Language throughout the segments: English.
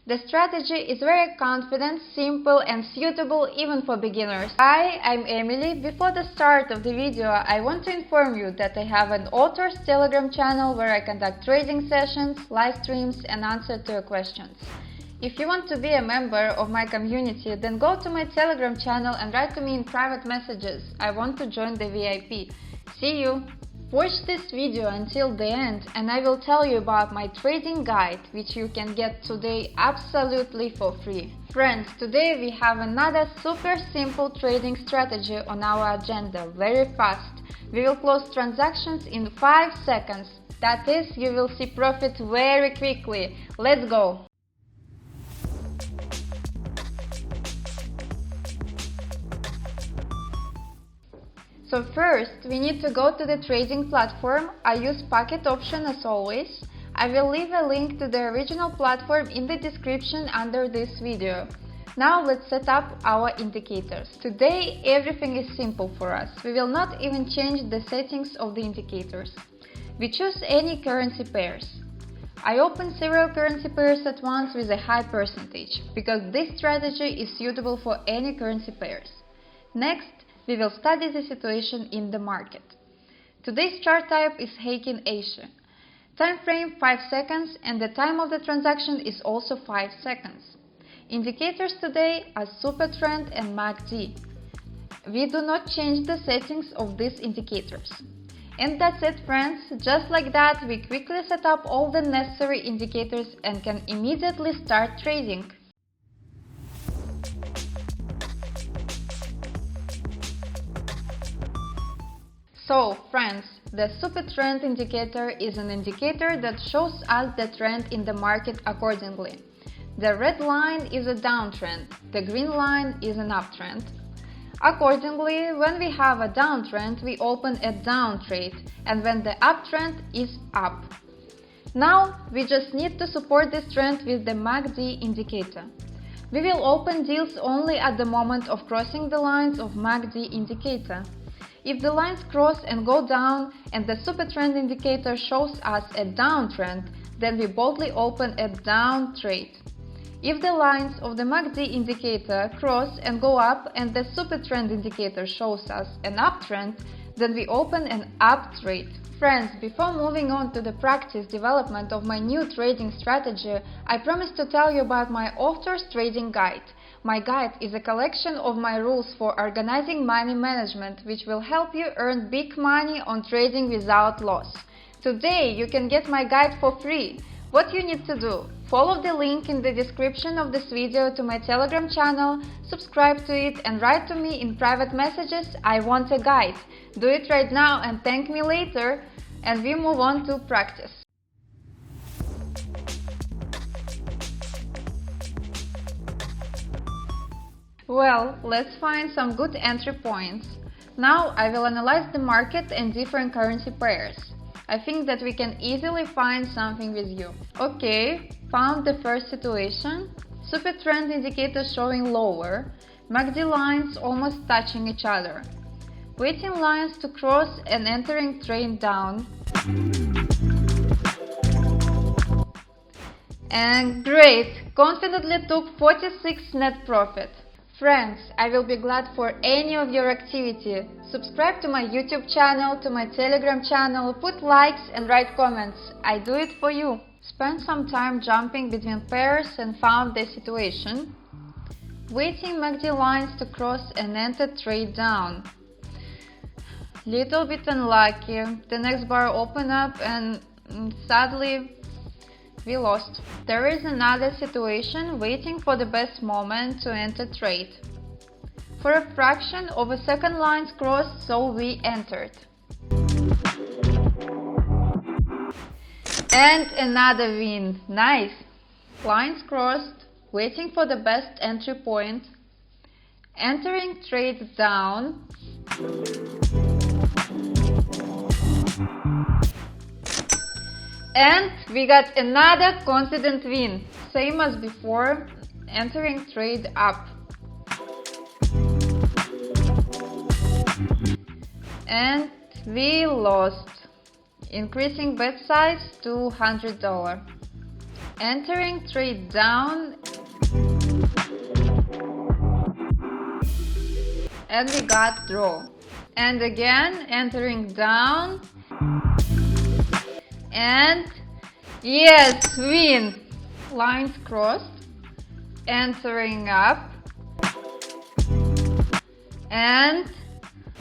The strategy is very confident, simple and suitable even for beginners. Hi, I'm Emily. Before the start of the video, I want to inform you that I have an author's Telegram channel where I conduct trading sessions, live streams and answer to your questions. If you want to be a member of my community, then go to my Telegram channel and write to me in private messages. I want to join the VIP. See you! Watch this video until the end and I will tell you about my trading guide, which you can get today absolutely for free. Friends, today we have another super simple trading strategy on our agenda, very fast. We will close transactions in 5 seconds. That is, you will see profit very quickly. Let's go! So first, we need to go to the trading platform. I use Pocket option as always. I will leave a link to the original platform in the description under this video. Now let's set up our indicators. Today everything is simple for us. We will not even change the settings of the indicators. We choose any currency pairs. I open several currency pairs at once with a high percentage, because this strategy is suitable for any currency pairs. Next, we will study the situation in the market. Today's chart type is Heikin Asia. Time frame 5 seconds and the time of the transaction is also 5 seconds. Indicators today are Super Trend and MACD. We do not change the settings of these indicators. And that's it, friends. Just like that, we quickly set up all the necessary indicators and can immediately start trading. So, friends, the Super Trend indicator is an indicator that shows us the trend in the market accordingly. The red line is a downtrend, the green line is an uptrend. Accordingly, when we have a downtrend, we open a down trade, and when the uptrend is up. Now, we just need to support this trend with the MACD indicator. We will open deals only at the moment of crossing the lines of MACD indicator. If the lines cross and go down and the super trend indicator shows us a downtrend, then we boldly open a down trade. If the lines of the MACD indicator cross and go up and the super trend indicator shows us an uptrend, then we open an up trade. Friends, before moving on to the practice development of my new trading strategy, I promised to tell you about my author's trading guide. My guide is a collection of my rules for organizing money management, which will help you earn big money on trading without loss. Today you can get my guide for free. What you need to do? Follow the link in the description of this video to my Telegram channel, subscribe to it and write to me in private messages, I want a guide. Do it right now and thank me later, and we move on to practice. Well, let's find some good entry points. Now I will analyze the market and different currency pairs. I think that we can easily find something with you. Okay, found the first situation. Super trend indicator showing lower. MACD lines almost touching each other. Waiting lines to cross and entering trend down. And great! Confidently took 46 net profit. Friends, I will be glad for any of your activity. Subscribe to my YouTube channel, to my Telegram channel, put likes and write comments. I do it for you. Spent some time jumping between pairs and found the situation. Waiting MACD lines to cross and enter trade down. Little bit unlucky. The next bar opened up and sadly we lost. There is another situation waiting for the best moment to enter trade. For a fraction of a second lines crossed, so we entered. And another win. Nice! Lines crossed, waiting for the best entry point, entering trade down. And we got another confident win, same as before, entering trade up. And we lost, increasing bet size to $100. entering trade down, and we got draw. And again, entering down, and yes, win! Lines crossed, entering up, and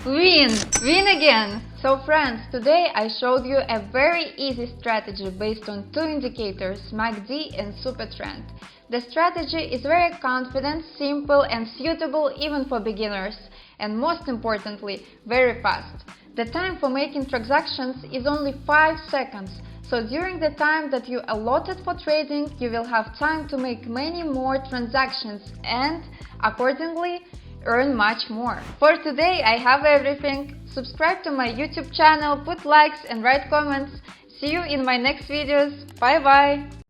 win again. So friends, today I showed you a very easy strategy based on two indicators, MACD and super trend. The strategy is very confident, simple and suitable even for beginners, and most importantly, very fast. The time for making transactions is only 5 seconds, so during the time that you allotted for trading, you will have time to make many more transactions and, accordingly, earn much more. For today I have everything. Subscribe to my YouTube channel, put likes and write comments. See you in my next videos. Bye bye!